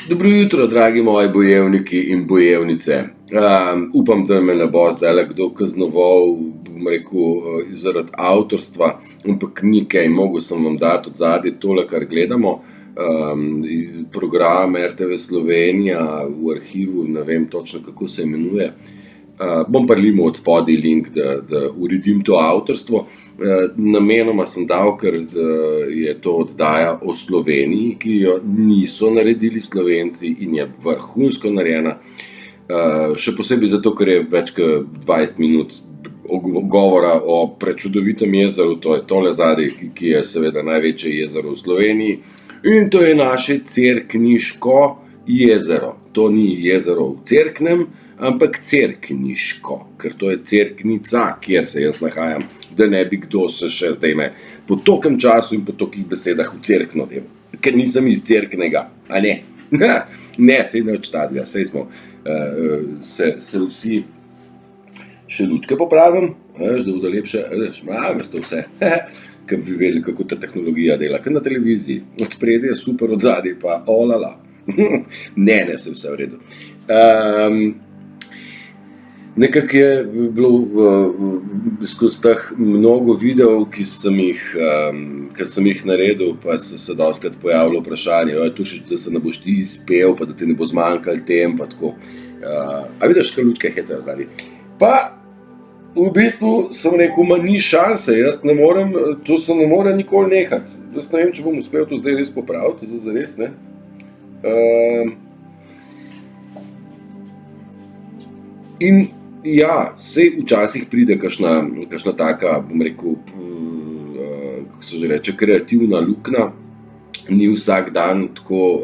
Dobro jutro, dragi moji bojevniki in bojevnice. Upam, da me ne bo zdajle kdo kaznoval, bom rekel, zaradi avtorstva, ampak ni kaj, mogel sem vam dati odzadaj tole, kar gledamo. Program RTV Slovenija v arhivu, ne vem točno, kako se imenuje. Bom pa limal od spodaj link, da uredim to avtorstvo. Namenoma sem dal, ker je to oddaja o Sloveniji, ki jo niso naredili Slovenci in je vrhunsko narejena. Še posebej zato, ker je več kot 20 minut govora o prečudovitem jezeru, to je tole zadaj, ki je seveda največje jezero v Sloveniji. In to je naše Cerkniško jezero. To ni jezero v Cerknem, ampak Cerkniško, ker to je Cerknica, kjer se jaz nahajam, da ne bi kdo se še zdaj me po tokem času in po tokih besedah v Cerkno delal, ker nisem iz Cerknega, a ne? Ne, sej nič takega, sej smo se vsi še lučke popravim, veš, da bodo lepše, veš, veš to vse, ker bi vedeli, kako ta tehnologija dela, ker na televiziji, od spredje je super, od zadaj pa olala. Ne, se vse v redu. Nekako je bilo skozi teh mnogo videov, ki sem jih naredil, pa se dostikrat pojavilo vprašanje, Turšič, da se ne boš ti izpel, pa da ti ne bo zmanjkalo tem, pa tako. A vidiš, kaj lučke hecajo zadaj. Pa v bistvu sem rekel, ni šanse, to se ne more nikoli nehati. Jaz ne vem, če bom uspel to zdaj res popraviti, zares, ne. In ja, sej včasih pride kakšna taka, bom rekel, kako se že reče, kreativna luknja. Ni vsak dan tako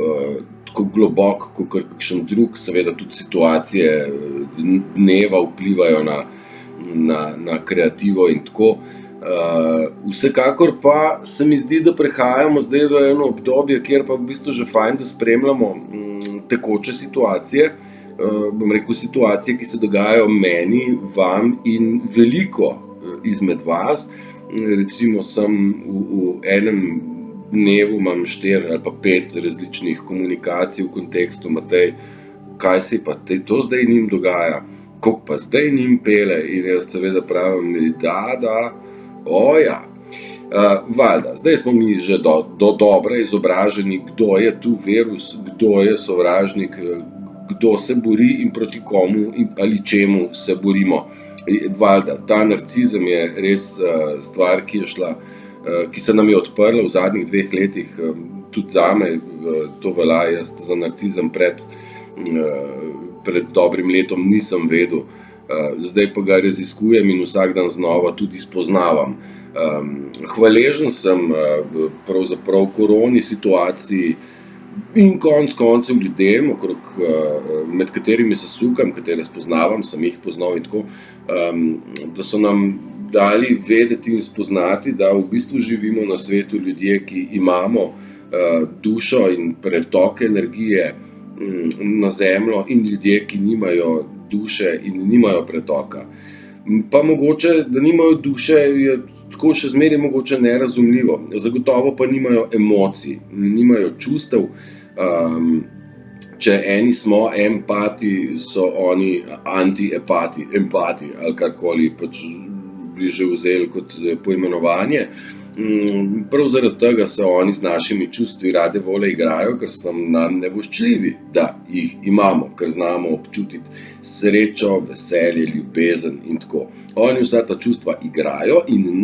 globok, kakor kakšen drug, seveda tudi situacije dneva vplivajo na kreativo in tako. Vsekakor pa se mi zdi, da prehajamo zdaj v eno obdobje, kjer pa v bistvu že fajn, da spremljamo tekoče situacije, bom rekel, situacije, ki se dogajajo meni, vam in veliko izmed vas. Recimo sem v enem dnevu imam 4 ali pa 5 različnih komunikacij v kontekstu, Matej, kaj se pa to zdaj njim dogaja, koliko pa zdaj njim pele, in jaz seveda pravim, da, ja. Valjda, zdaj smo mi že do dobra izobraženi, kdo je tu virus, kdo je sovražnik, kdo se bori in proti komu ali čemu se borimo. Valjda, ta narcizem je res stvar, ki se nam je odprla v zadnjih 2 letih, tudi zame, to velja, jaz za narcizem pred dobrim letom nisem vedel, zdaj pa ga raziskujem in vsak dan znova tudi spoznavam. Hvaležen sem pravzaprav koroni situaciji in konec koncev ljudem, med katerimi se sukam, katere spoznavam, sem jih poznal in tako, da so nam dali vedeti in spoznati, da v bistvu živimo na svetu ljudje, ki imamo dušo in pretok energije na zemljo, in ljudje, ki nimajo duše in nimajo pretoka. Pa mogoče, da nimajo duše, je tako še zmeraj mogoče nerazumljivo, zagotovo pa nimajo emocij, nimajo čustev. Če eni smo empati, so oni anti-empati, ali karkoli pač bi že vzeli kot poimenovanje. Prav zaradi tega se oni z našimi čustvi rade volje igrajo, ker so nam nevoščljivi, da jih imamo, ker znamo občutiti srečo, veselje, ljubezen in tako. Oni vsa ta čustva igrajo in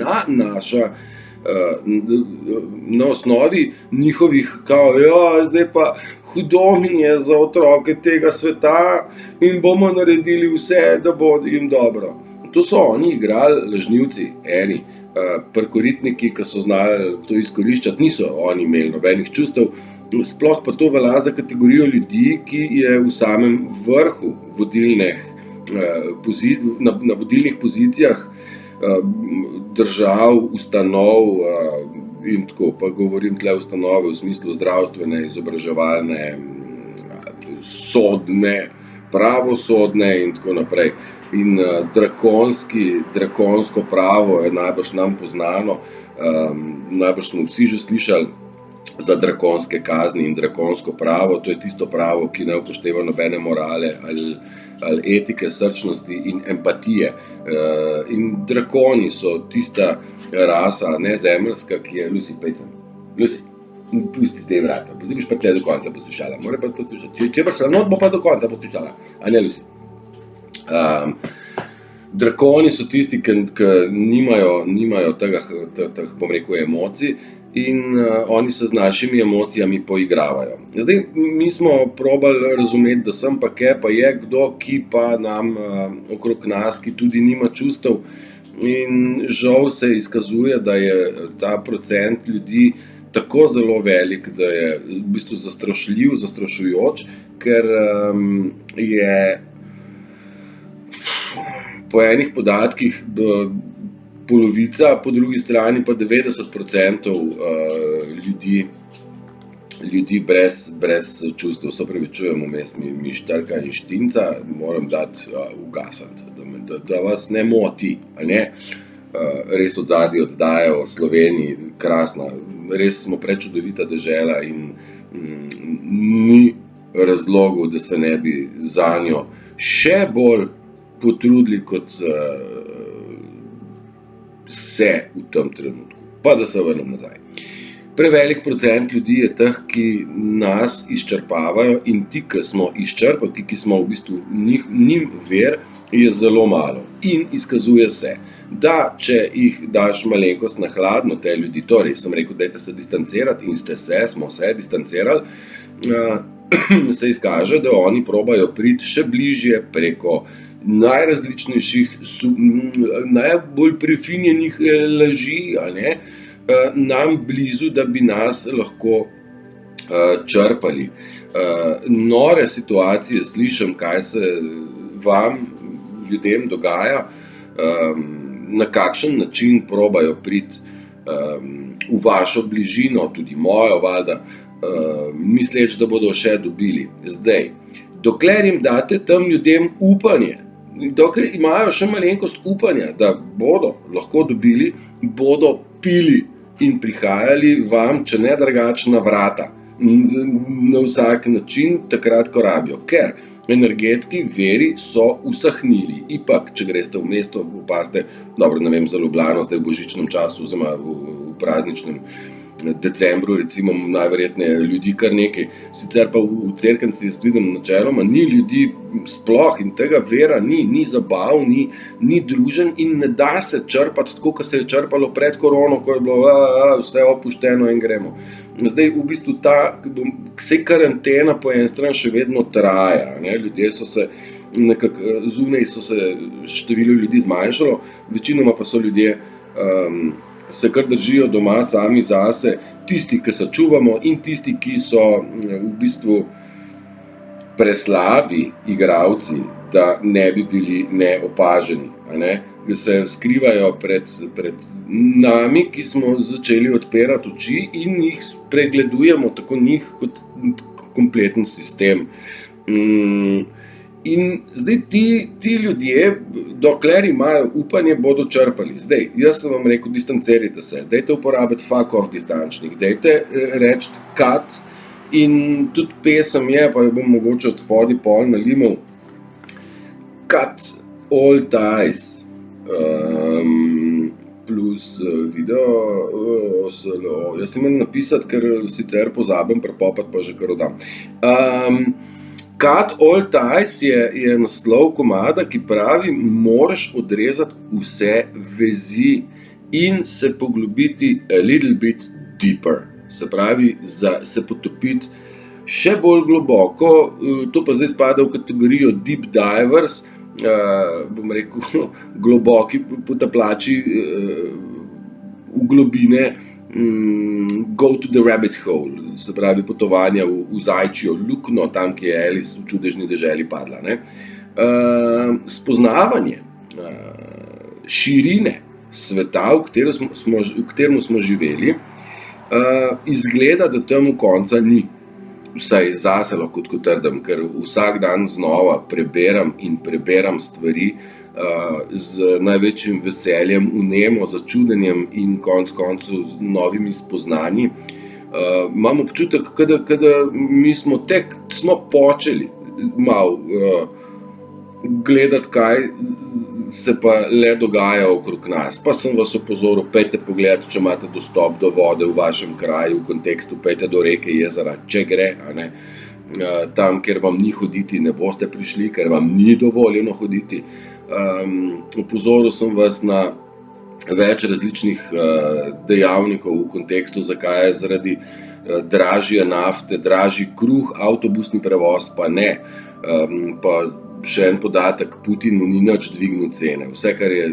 na osnovi njihovih, zdaj pa hudo mi je za otroke tega sveta in bomo naredili vse, da bo jim dobro. To so oni igrali, lažnivci, eni. Prkoritniki, ki so znali to izkoriščati, niso oni imeli nobenih čustev, sploh pa to velja za kategorijo ljudi, ki je v samem vrhu na vodilnih pozicijah držav, ustanov in tako, pa govorim tle ustanove v smislu zdravstvene, izobraževalne, sodne, pravosodne in tako naprej. In drakonsko pravo je najbrž nam poznano, najbrž smo vsi že slišali, za drakonske kazni in drakonsko pravo. To je tisto pravo, ki ne upošteva nobene morale ali etike, srčnosti in empatije. In drakoni so tista rasa, nezemeljska, ki je Lucy Payton. Lucy, pusti te vrata, boš pa tle do konca poslušala. Mora pa poslušati. Če pa šla not, bo pa do konca poslušala. A ne, Lucy? Drakoni so tisti, ki nimajo teh, bom rekel, emocij in oni se z našimi emocijami poigravajo. Zdaj, mi smo probali razumeti, da sem pa kaj, pa je kdo, ki pa nam okrog nas, ki tudi nima čustev, in žal se izkazuje, da je ta procent ljudi tako zelo velik, da je v bistvu zastrašljiv, zastrašujoč, ker je po enih podatkih polovica, po drugi strani pa 90% ljudi brez čustev. Se opravičujem, vmes mi štrka in štinca, moram dati ugasniti, da vas ne moti, a ne? Res od zadaj oddaja o Sloveniji, krasna, res smo prečudovita dežela in ni razlogov, da se ne bi zanjo še bolj potrudili, kot se v tem trenutku. Pa da se vrnem nazaj. Prevelik procent ljudi je teh, ki nas izčrpavajo, in ti, ki smo izčrpani, ki smo v bistvu njim ver, je zelo malo. In izkazuje se, da če jih daš malenkost na hladno, te ljudi, torej sem rekel, dajte se distancirati, in smo se distancirali, se izkaže, da oni probajo priti še bližje preko najrazličnejših, najbolj prefinjenih laži, a ne, nam blizu, da bi nas lahko črpali. Nore situacije slišim, kaj se vam, ljudem dogaja, na kakšen način probajo priti v vašo bližino, tudi mojo, valjda, misleč, da bodo še dobili. Zdaj, dokler jim date tem ljudem upanje, dokler imajo še malenkost upanja, da bodo lahko dobili, bodo pili in prihajali vam, če ne drugače, na vrata, na vsak način, takrat, ko rabijo. Ker energetski viri so usahnili. Ipak, če greste v mesto, opazite, dobro, ne vem, za Ljubljano, zdaj v božičnem času, oziroma v prazničnem decembru, recimo, najverjetneje ljudi kar nekaj. Sicer pa v cerknici, jaz vidim načeloma, ni ljudi sploh in tega vera ni zabav, ni družen in ne da se črpati tako, kot se je črpalo pred korono, ko je bilo vse opušteno in gremo. Zdaj, v bistvu vse karantena po eni strani še vedno traja, ne? Ljudje so se nekako, zunaj so se število ljudi zmanjšalo, večinoma pa so ljudje se kar držijo doma sami zase, tisti, ki se čuvamo, in tisti, ki so v bistvu preslabi igralci, da ne bi bili neopaženi, a ne? Da se skrivajo pred nami, ki smo začeli odpirati oči in jih spregledujemo, tako njih kot kompleten sistem. In zdaj ti ljudje, dokler imajo upanje, bodo črpali. Zdaj, jaz sem vam rekel, distancirajte se, dajte uporabiti fuck off distančnik, dajte reči cut, in tudi pesem je, pa jo bom mogoče od spodaj pol nalimal, cut all ties, plus video, jaz imam napisati, ker sicer pozabim prepopati, pa že kar oddam. Cut all ties je naslov komada, ki pravi, moraš odrezati vse vezi in se poglobiti a little bit deeper. Se pravi, se potopiti še bolj globoko, to pa zdaj spada v kategorijo deep divers, bom rekel, globoki potapljači v globine, go to the rabbit hole, se pravi potovanja v zajčjo luknjo, tam, ki je Alice v čudežni deželi padla, ne? Spoznavanje širine sveta, v katerem smo živeli, izgleda, da temu konca ni. Vsaj zase lahko tako trdim, ker vsak dan znova preberam stvari z največjim veseljem, vnemo, začudenjem in koncu z novimi spoznanji. Imam občutek, da mi smo počeli malo gledati, kaj se pa le dogaja okrog nas. Pa sem vas opozoril, pejte pogled, če imate dostop do vode v vašem kraju, v kontekstu pejte do reke, jezera, če gre, a ne. Tam, kjer vam ni hoditi, ne boste prišli, ker vam ni dovoljeno hoditi. Opozoril sem vas na več različnih dejavnikov v kontekstu, zakaj je zaradi dražje nafte, dražji kruh, avtobusni prevoz pa ne. Pa še en podatek, Putin ni nič dvignil cene. Vse, kar je,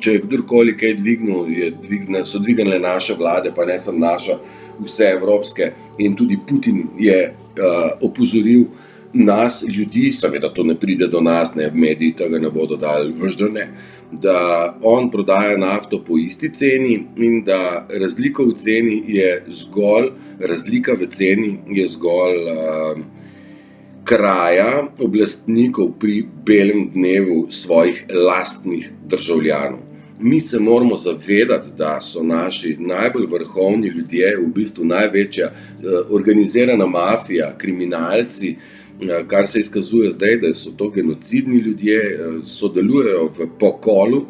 če je kdorkoli kaj dvignil, so dvignile naše vlade, pa ne samo naša, vse evropske, in tudi Putin je opozoril nas, ljudi, seveda to ne pride do nas, ne, mediji tega ne bodo dali, da on prodaja nafto po isti ceni in da razlika v ceni je zgolj kraja oblastnikov pri belem dnevu svojih lastnih državljanov. Mi se moramo zavedati, da so naši najbolj vrhovni ljudje, v bistvu največja organizirana mafija, kriminalci, kar se izkazuje zdaj, da so to genocidni ljudje, sodelujejo v pokolu,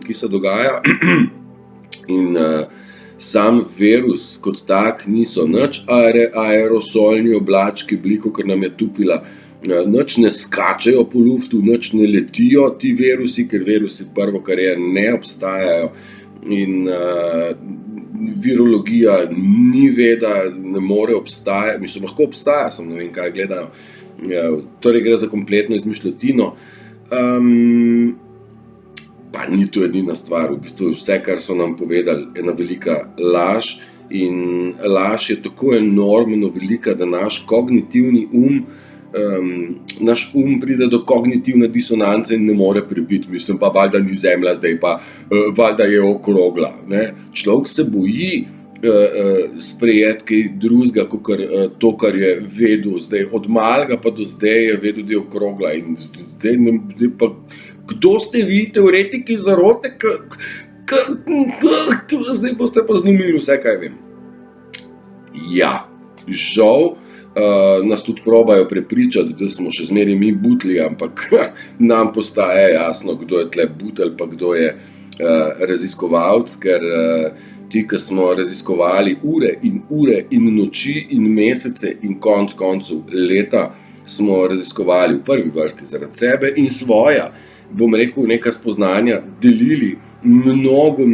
ki se dogaja, in sam virus kot tak niso nič aerosolni oblački bili, kakor nam je tupila, nič ne skačejo po luftu, nič ne letijo ti virusi, ker virusi prvo, kar je, ne obstajajo, in virologija ni veda, ne more obstajati, mislim, lahko obstaja, samo ne vem, kaj gledajo. Torej gre za kompletno izmišljotino. Pa ni to edina stvar, v bistvu vse, kar so nam povedali, ena velika laž, in laž je tako enormno velika, da naš kognitivni naš pride do kognitivne disonance in ne more prebiti. Mislim, pa valjda ni zemlja zdaj, pa valjda je okrogla, ne. Človek se boji sprejeti kaj drugega, kakor to, kar je vedel zdaj. Od malega pa do zdaj je vedel, da je okrogla, in zdaj pa kdo ste vi, teoretiki zarote, zdaj boste pa zlomili vse, kaj vem. Ja, žal nas tudi probajo prepričati, da smo še zmeraj mi butli, ampak nam postaje jasno, kdo je tle butelj, pa kdo je raziskovalec, ker ti, ki smo raziskovali ure in noči in mesece in konec koncev leta, smo raziskovali v prvi vrsti zaradi sebe in svoja, bom rekel, neka spoznanja, delili mnogo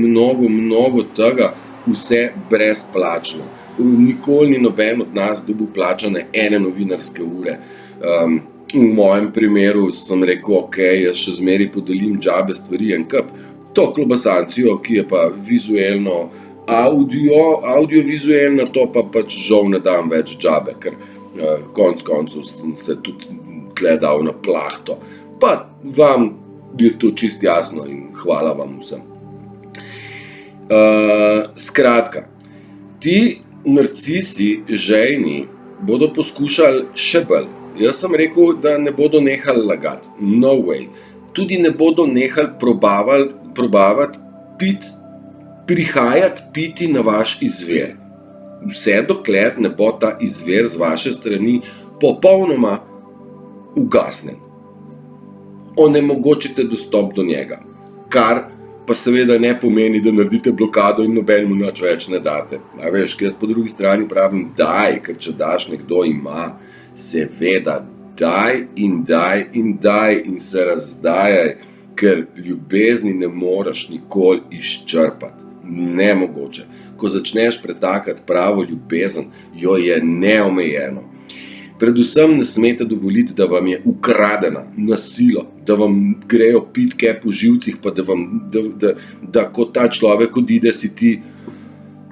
tega, vse brezplačno. Nikoli ni noben od nas dobil plačane ene novinarske ure. V mojem primeru sem rekel, ok, jaz še zmeraj podelim džabe stvari en kup. To klobasancijo, ki je pa vizuelno audiovizuelna, to pa pač žal ne dam več džabe, ker konec koncev sem se tudi tle dal na plahto. Pa vam je to čisto jasno in hvala vam vsem. Skratka, ti narcisi, žejni, bodo poskušali še bolj. Jaz sem rekel, da ne bodo nehali lagati. No way. Tudi ne bodo nehali probavati prihajati piti na vaš izvir. Vse dokler ne bo ta izvir z vaše strani popolnoma ugasnjen. Onemogočite dostop do njega, kar pa seveda ne pomeni, da naredite blokado in nobenemu nič več ne date. A veš, jaz po drugi strani pravim, daj, ker če daš, nekdo ima, seveda, daj in se razdajaj, ker ljubezni ne moreš nikoli izčrpati. Nemogoče. Ko začneš pretakati pravo ljubezen, jo je neomejeno. Predvsem ne smete dovoliti, da vam je ukradena na silo, da vam grejo pitke po živcih, pa da ko ta človek odide, si ti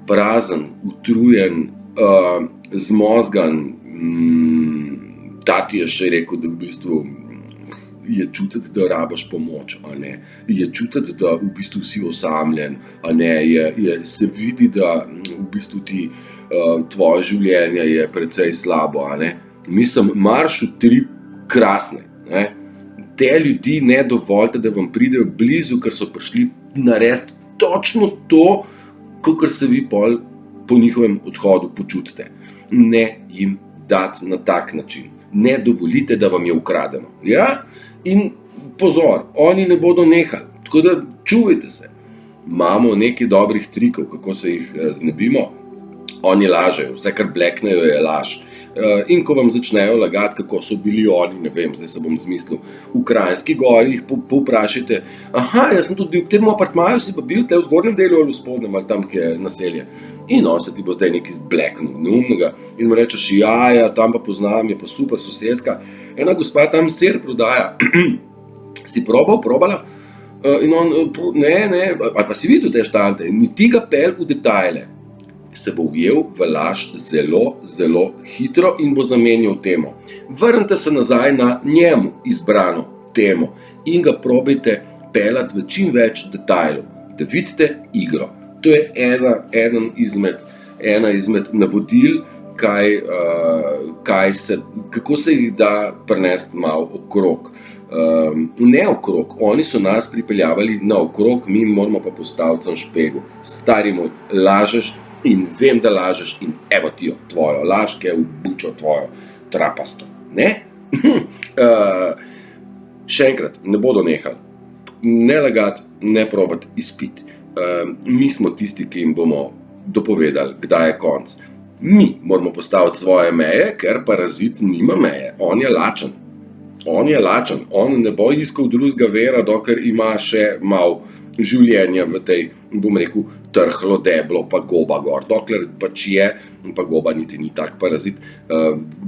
prazen, utrujen, zmozgan. Tati je še rekel, da v bistvu je čutiti, da rabiš pomoč, a ne. Je čutiti, da v bistvu si osamljen, a ne. Se vidi, da v bistvu ti tvoje življenje je precej slabo, a ne. Mislim, marš v trip krasne, ne. Te ljudi ne dovolite, da vam pridejo blizu, ker so prišli narediti točno to, kakor se vi pol po njihovem odhodu počutite. Ne jim dati na tak način. Ne dovolite, da vam je ukradeno. Ja? In pozor, oni ne bodo nehali. Tako da čuvajte se. Imamo nekaj dobrih trikov, kako se jih znebimo. Oni lažejo, vse kar bleknejo je laž. In ko vam začnejo lagati, kako so bili oni, ne vem, zdaj se bom zmislil, v Kranjski Gori, jih povprašajte, jaz sem tudi v tem apartmaju, si pa bil v zgornjem delu ali v spodnjem, ali tam, kjer je naselje. In se ti bo zdaj nekaj zbleknil, neumnega. In mu rečeš, ja, tam pa poznam, je pa super soseska. Ena gospa tam sir prodaja. Si probala? In on, ne, ali pa si videl te štante, niti ga pel v detajle. Se bo ujel v laž zelo, zelo hitro in bo zamenjal temo. Vrnite se nazaj na njemu izbrano temo in ga probajte pelati v čim več detajlov, da vidite igro. To je ena izmed navodil, kako se jih da prinesti malo okrog. Ne okrog, oni so nas pripeljavali na okrog, mi moramo pa postaviti sem špegu. Stari moj, lažeš in vem, da lažeš in evo ti jo, tvojo laž, ki je v bučo tvojo trapasto. Ne? Še enkrat, ne bodo nehali. Ne lagati, ne probati izpiti. Mi smo tisti, ki jim bomo dopovedali, kdaj je konc. Mi moramo postaviti svoje meje, ker parazit nima meje. On je lačen. On ne bo iskal drugega vera, dokler ima še malo življenja v tej, bom rekel, trhlo deblo pa goba gor. Dokler pač je, pa goba niti ni tak parazit,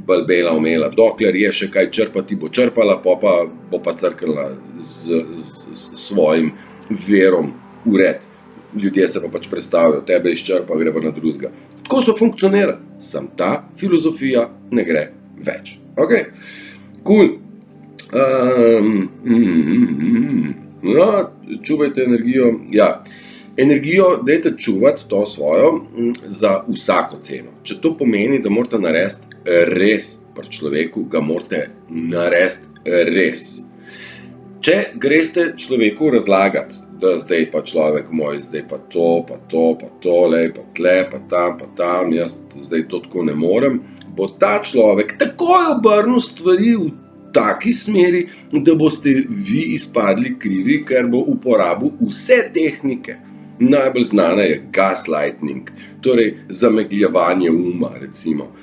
balbela omela. Dokler je še kaj črpati, bo črpala, bo pa crkala s svojim verom ured. Ljudje se pa pač predstavljajo, tebe izčrpa, gre pa na drugega. Tako so funkcionirali. Sam ta filozofija ne gre več. Ok, cool. Čuvajte energijo. Ja, energijo dajte čuvati to svojo za vsako ceno. Če to pomeni, da morate narediti res pri človeku, ga morate narediti res. Če greste človeku razlagati, da zdaj pa človek moj, zdaj pa tole, pa tle, pa tam, jaz zdaj to tako ne morem, bo ta človek takoj obrnil stvari v taki smeri, da boste vi izpadli krivi, ker bo uporabil vse tehnike. Najbolj znana je gaslighting, torej zamegljevanje uma, recimo,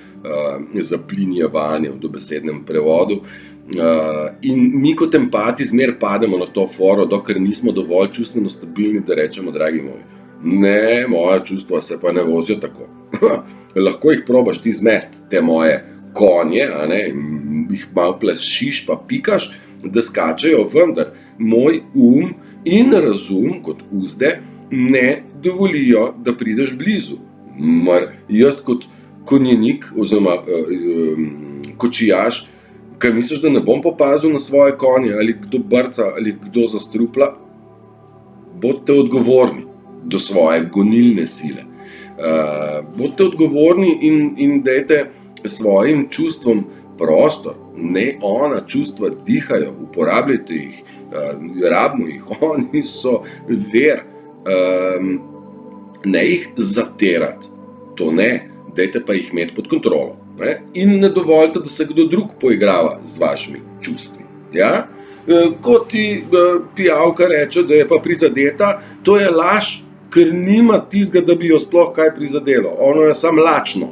zaplinjevanje v dobesednem prevodu. In mi kot empati zmer pademo na to foro, dokler nismo dovolj čustveno stabilni, da rečemo, dragi moji, ne, moja čustva se pa ne vozijo tako. Lahko jih probaš ti zmesti, te moje konje, jih malo plašiš pa pikaš, da skačejo, vendar moj in razum kot uzde ne dovolijo, da prideš blizu. Jaz kot konjenik oziroma kočijaš, kaj misliš, da ne bom popazil na svoje konje, ali kdo brca, ali kdo zastrupla? Bodite odgovorni do svoje gonilne sile. Bodite odgovorni in dajte svojim čustvom prostor. Ne, ona čustva dihajo, uporabljajte jih, rabimo jih, oni so ver. Ne jih zatirati, to ne, dajte pa jih imeti pod kontrolo. In ne dovolite, da se kdo drug poigrava z vašimi čustvi. Ja? Ko ti pijavka reče, da je pa prizadeta, to je laž, ker nima tistega, da bi jo sploh kaj prizadelo. Ono je samo lačno.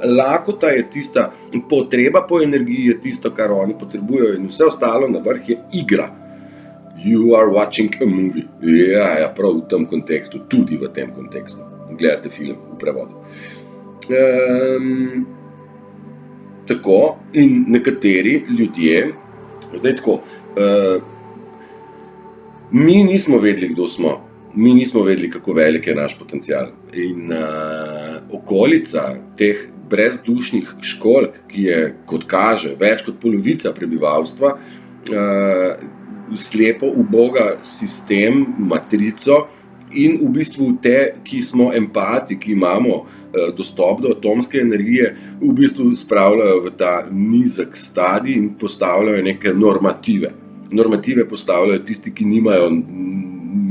Lakota je tista, potreba po energiji je tisto, kar oni potrebujejo, in vse ostalo na vrh je igra. You are watching a movie. Ja, prav v tem kontekstu, tudi v tem kontekstu. Gledate film v prevodu. Tako, in nekateri ljudje, zdaj tako, mi nismo vedeli, kdo smo. Mi nismo vedeli, kako velik je naš potencial. In okolica teh brezdušnih školjk, ki je, kot kaže, več kot polovica prebivalstva, slepo uboga sistem, matrico in v bistvu te, ki smo empati, ki imamo dostop do atomske energije, v bistvu spravljajo v ta nizek stadij in postavljajo neke normative. Normative postavljajo tisti, ki nimajo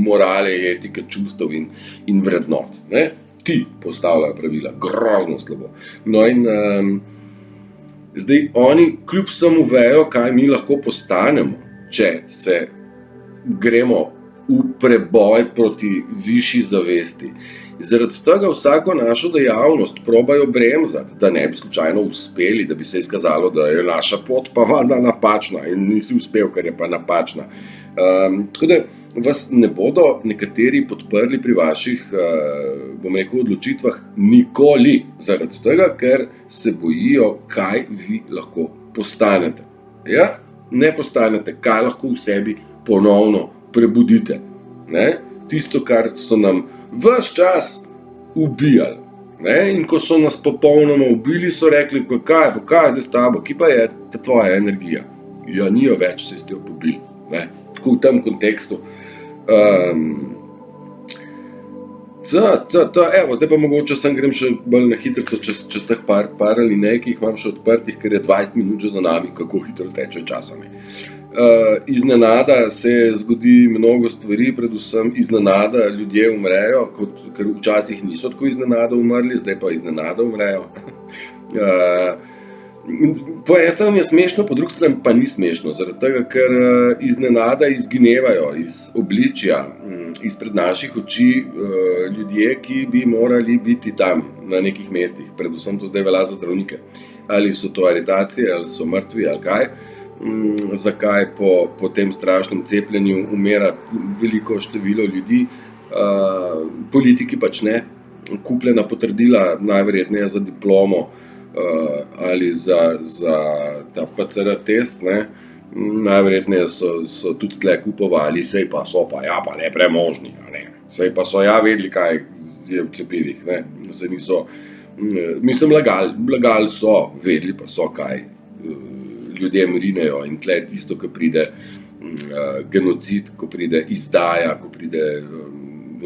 morale, etike, čustev in vrednot. ti postavljajo pravila, grozno slabo. No in zdaj oni kljub vsemu vejo, kaj mi lahko postanemo, če se gremo v preboj proti višji zavesti. Zaradi tega vsako našo dejavnost probajo bremzati, da ne bi slučajno uspeli, da bi se izkazalo, da je naša pot pa valjda napačna in nisi uspel, ker je pa napačna. Tako da vas ne bodo nekateri podprli pri vaših, odločitvah nikoli, zaradi tega, ker se bojijo, kaj vi lahko postanete. Ja? Ne postanete, kaj lahko v sebi ponovno prebudite. Ne? Tisto, kar so nam ves čas ubijali. Ne? In ko so nas popolnoma ubili, so rekli, kaj zdaj s tabo, ki pa je ta tvoja energija? Ja, nijo več, se ste jo pobili. Ne? Tako v tem kontekstu. Evo, zdaj pa mogoče grem še bolj na hitrico čez teh par alinej, ki jih imam še odprtih, ker je 20 minut že za nami, kako hitro teče časa. Iznenada se zgodi mnogo stvari, predvsem iznenada ljudje umrejo, ker včasih niso tako iznenada umrli, zdaj pa iznenada umrejo. Po eni strani je smešno, po drugi strani pa ni smešno, zaradi tega, ker iznenada izginevajo iz obličja, izpred naših oči ljudje, ki bi morali biti tam na nekih mestih, predvsem to zdaj velja za zdravnike. Ali so to aretacije, ali so mrtvi, ali kaj. Zakaj po tem strašnem cepljenju umira veliko število ljudi, politiki pač ne, kupljena potrdila, najverjetneje za diplomo ali za ta PCR test, ne, najverjetneje so tudi tle kupovali, sej pa so pa ja pa ne premožni, ne, sej pa so ja vedeli, kaj je v cepivih, ne, sej niso, mislim, lagali so, vedeli pa so, kaj ljudem rinejo, in tle je tisto, ko pride genocid, ko pride izdaja, ko pride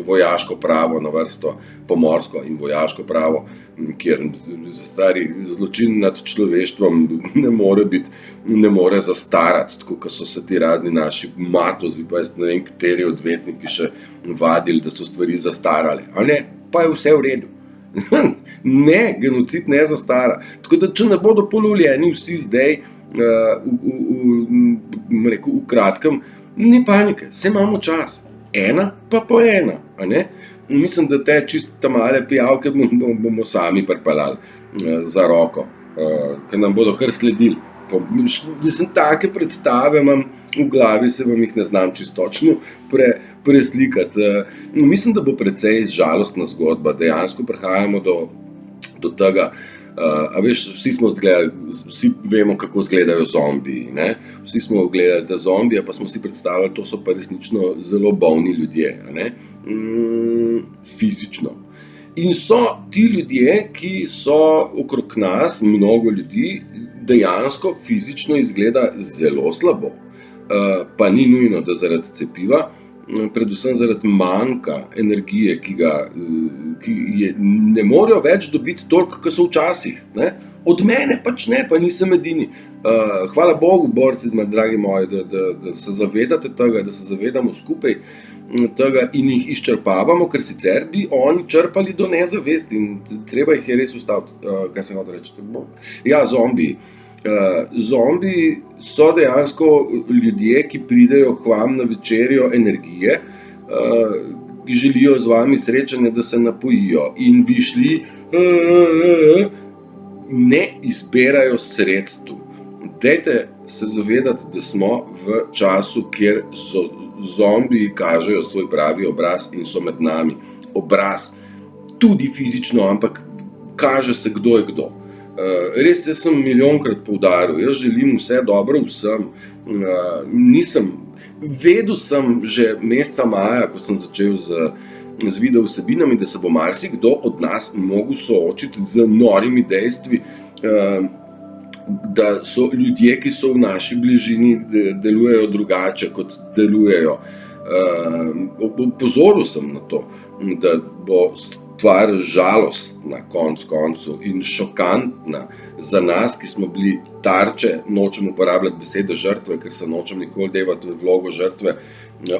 vojaško pravo na vrsto, pomorsko in vojaško pravo, kjer stari zločin nad človeštvom ne more zastarati, tako kot so se ti razni naši matozi, pa jaz ne vem, kateri odvetniki še vadili, da so stvari zastarale. A ne, pa je vse v redu. Ne, genocid ne zastara. Tako da, če ne bodo polovljeni vsi zdaj, v kratkem, ni panike, saj imamo čas, ena pa po ena, a ne? Mislim, da te čisto male pijavke bomo sami pripeljali za roko, ker nam bodo kar sledili. Mislim, take predstave imam v glavi, se vam jih ne znam čisto točno preslikati. Mislim, da bo precej žalostna zgodba, dejansko prihajamo do tega. A veš, vsi vemo, kako izgledajo zombiji, ne? Vsi smo gledali te zombije, pa smo si predstavljali, to so pa resnično zelo bolni ljudje, ne? Fizično. In so ti ljudje, ki so okrog nas, mnogo ljudi, dejansko fizično izgleda zelo slabo. Pa ni nujno, da zaradi cepiva, predvsem zaradi manjka energije, ki ne morejo več dobiti toliko, kot so včasih. Ne? Od mene pač ne, pa nisem edini. Hvala Bogu, borci, dragi moji, da se zavedate tega, da se zavedamo skupaj tega in jih izčrpavamo, ker sicer bi oni črpali do nezavesti in treba jih je res ustaviti. Kaj se hoče reči? Ja, zombiji. Zombiji so dejansko ljudje, ki pridejo k vam na večerjo energije, ki želijo z vami srečanje, da se napojijo in bi šli, ne izbirajo sredstev. Dajte se zavedati, da smo v času, kjer so zombiji kažejo svoj pravi obraz in so med nami. Obraz, tudi fizično, ampak kaže se, kdo je kdo. Res, jaz sem milijonkrat poudaril, jaz želim vse dobro vsem. Vedel sem že meseca maja, ko sem začel z video vsebinami, da se bo marsikdo od nas mogel soočiti z norimi dejstvi, da so ljudje, ki so v naši bližini, delujejo drugače, kot delujejo. Opozoril sem na to, da bo stvar žalostna konec koncev in šokantna za nas, ki smo bili tarče, nočem uporabljati besede žrtve, ker se nočem nikoli devati v vlogo žrtve.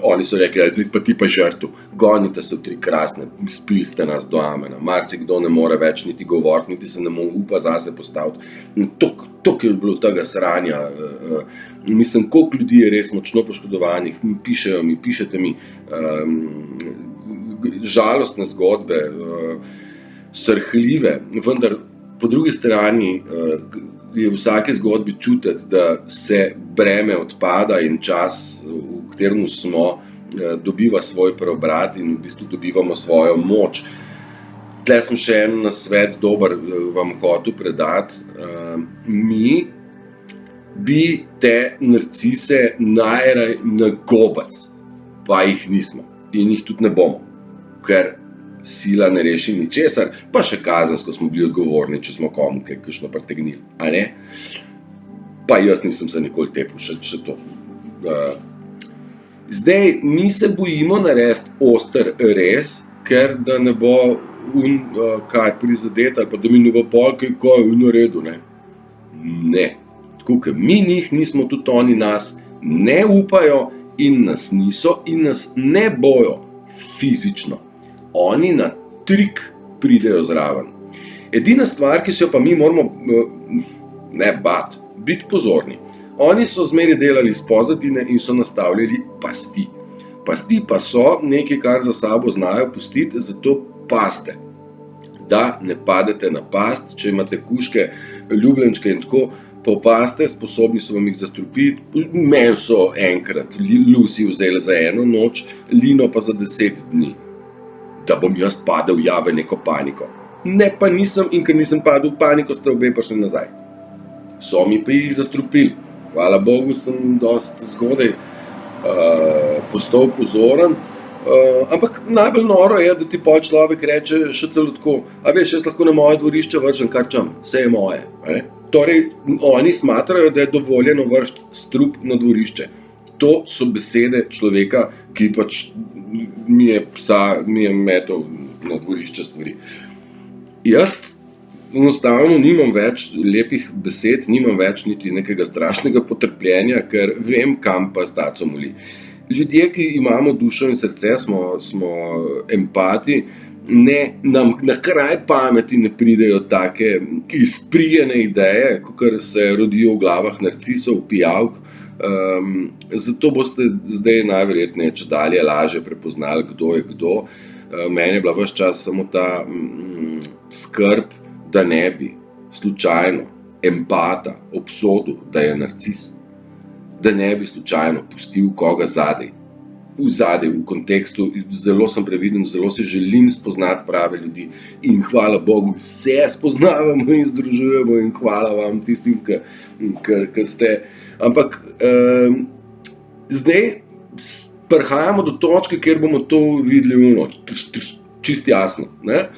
Oni so rekli, zdaj pa ti pa žrtev, gonite se v Tri krasne, spili ste nas do amena, marsikdo ne more več niti govoriti, niti se ne more upa zase postaviti. Toliko je bilo tega sranja, mislim, koliko ljudi je res močno poškodovanih, pišete mi žalostne zgodbe, srhljive, vendar po drugi strani je v vsaki zgodbi čutiti, da se breme odpada in čas, v katerem smo, dobiva svoj preobrat in v bistvu dobivamo svojo moč. Tle sem še en nasvet dober vam hotel predati. Mi bi te narcise najraj nagobac, pa jih nismo in jih tudi ne bomo, ker sila ne reši ničesar, pa še kazensko smo bili odgovorni, če smo komu kakšno pretegnili, a ne? Pa jaz nisem se nikoli tepil, še to. Zdaj, mi se bojimo narediti oster rez, ker da ne bo kaj prizadet, ali pa da mi ne bo pol kaj v naredu, ne? Ne. Tako, ker mi njih nismo, tudi oni nas ne upajo in nas niso in nas ne bojo fizično. Oni na trik pridejo zraven. Edina stvar, ki se jo pa mi moramo ne bati, biti pozorni. Oni so zmeraj delali iz pozadine in so nastavljali pasti. Pasti pa so nekaj, kar za sabo znajo pustiti, zato paste. Da ne padete na past, če imate kužke, ljubljenčke in tako, popaste, sposobni so vam jih zastrupiti. Meni so enkrat Lucy vzeli za 1 noč, Lino pa za 10 dni. Da bom jaz padel v neko paniko. Ne, pa nisem, in ker nisem padel v paniko, ste obe pa šli nazaj. So mi pa jih zastrupili. Hvala Bogu, sem dosti zgodaj postal pozoren, ampak najbolj noro je, da ti pol človek reče še celo tako, a veš, jaz lahko na moje dvorišče vržem kar čem, vse je moje. Torej, oni smatrajo, da je dovoljeno vršiti strup na dvorišče. To so besede človeka, ki pač mi je metal na dvorišče stvari. Jaz enostavno nimam več lepih besed, nimam več niti nekega strašnega potrpljenja, ker vem, kam pa s taco moli. Ljudje, ki imamo dušo in srce, smo empati, nam na kraj pameti ne pridejo take izprijene ideje, kakor se rodijo v glavah narcisov, pijavk. Zato boste zdaj najverjetneje čedalje lažje prepoznali, kdo je kdo. Meni je bila ves čas samo ta skrb, da ne bi slučajno empata obsodil, da je narcis. Da ne bi slučajno pustil koga zadaj. V kontekstu, zelo sem previden, zelo se želim spoznati prave ljudi in hvala Bogu, vse spoznavamo in združujemo in hvala vam tistim, ki ste. Ampak zdaj prihajamo do točke, kjer bomo to videli čist jasno. Ne?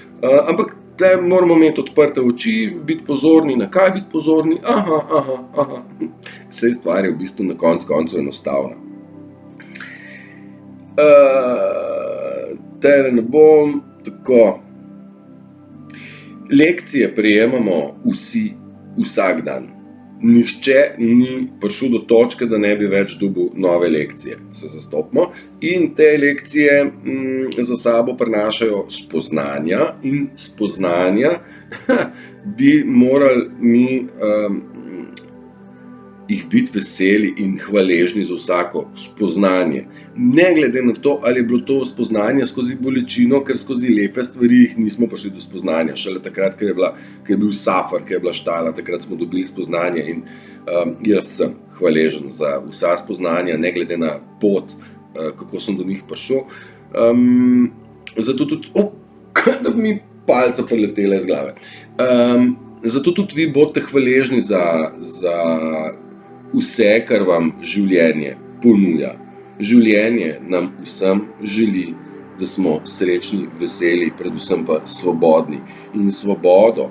Ampak tle moramo imeti odprte oči, biti pozorni, na kaj biti pozorni, Vse stvar je v bistvu na koncu enostavna. Tele ne bom, tako. Lekcije prejemamo vsi, vsak dan. Nihče ni prišel do točke, da ne bi več dobil nove lekcije. Se zastopimo. In te lekcije za sabo prinašajo spoznanja in spoznanja bi morali mi jih biti veseli in hvaležni za vsako spoznanje. Ne glede na to, ali je bilo to spoznanje skozi bolečino, ker skozi lepe stvari jih nismo prišli do spoznanja. Šele takrat, ker je bil safar, ker je bila štala, takrat smo dobili spoznanje in jaz sem hvaležen za vsa spoznanja, ne glede na pot, kako sem do njih prišel. Zato tudi, da bi mi palca preletela iz glave. Zato tudi vi bodite hvaležni za vse, kar vam življenje ponuja. Življenje nam vsem želi, da smo srečni, veseli, predvsem pa svobodni. In svobodo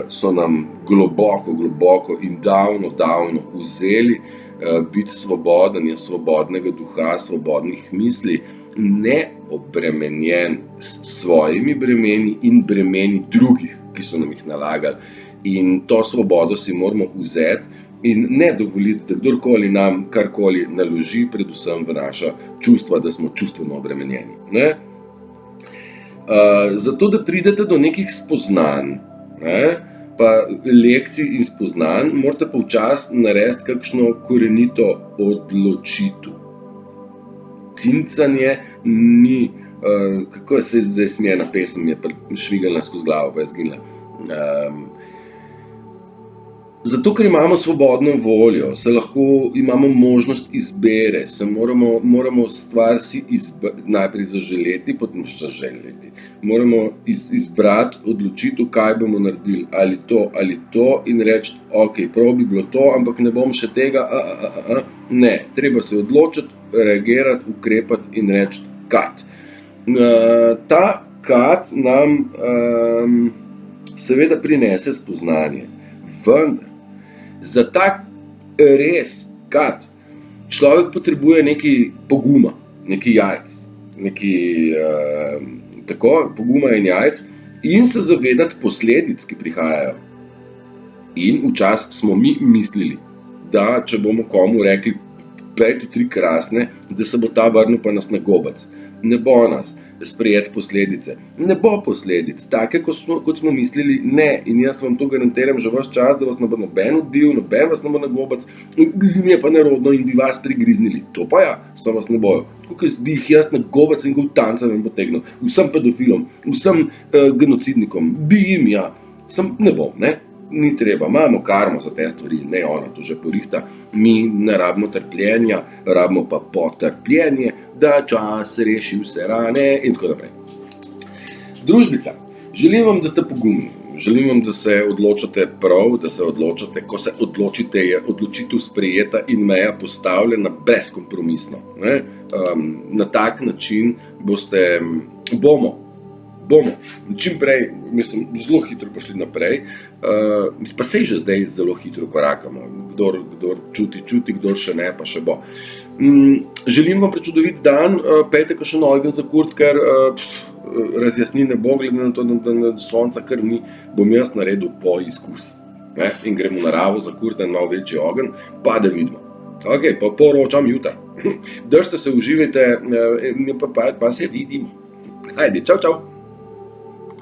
so nam globoko in davno vzeli. Biti svoboden je svobodnega duha, svobodnih misli, ne obremenjen s svojimi bremeni in bremeni drugih, ki so nam jih nalagali. In to svobodo si moramo vzeti in ne dovoliti, da kdorkoli nam karkoli naloži, predvsem v naša čustva, da smo čustveno obremenjeni. Ne? Zato, da pridete do nekih spoznanj, ne? Pa lekcij in spoznanj, morate pa včasih narediti kakšno korenito odločitev. Cincanje ni, kako se zdaj smejena pesem, je švigalna skozi glavo, pa je zginila. Zato, ker imamo svobodno voljo, se lahko imamo možnost izbere, se moramo stvar si najprej zaželeti, potem zaželeti. Moramo izbrati odločitev, kaj bomo naredili, ali to in reči, ok, prav bi bilo to, ampak ne bom še tega, Ne, treba se odločiti, reagirati, ukrepati in reči kat. Ta kat nam seveda prinese spoznanje, vendar za tak res kat človek potrebuje nekaj poguma, nekaj jajc, poguma in jajc in se zavedati posledic, ki prihajajo. In včasih smo mi mislili, da če bomo komu rekli 5 do 3 krasne, da se bo ta vrnil pa nas na gobec. Ne bo nas sprejeti posledice. Ne bo posledic, take kot smo mislili, ne. In jaz vam to garantiram že ves čas, da vas ne bo noben odbil, noben vas ne bo na gobec, mi je pa nerodno in bi vas prigriznili. To pa ja, samo vas ne bojo. Tako kot bi jih jaz na gobec in kot tancem in potegnil. Vsem pedofilom, vsem genocidnikom, bi jim ja. Sem ne bom, ne. Ni treba, imamo karmo za te stvari, ne ona to že porihta. Mi ne rabimo trpljenja, rabimo pa potrpljenje, da čas reši vse rane in tako naprej. Družbica, želim vam, da ste pogumni, želim vam, da se odločate prav, da se odločate, ko se odločite, je odločitev sprejeta in meja postavljena brezkompromisno. Ne? Na tak način bomo čim prej, mislim, zelo hitro prišli naprej, pa sej že zdaj zelo hitro korakamo, kdor čuti, kdor še ne, pa še bo. Želim vam prečudovit dan, pejte kakšen ogenj za kurt, ker razjasni ne bo, glede na to, da sonca kar ni, bom jaz naredil poizkus. In gremo v naravo za kurt en malo večji ogenj, pa da vidimo. Ok, pa poročam jutra. Držite se, uživajte, pa se vidimo. Ajde, čau.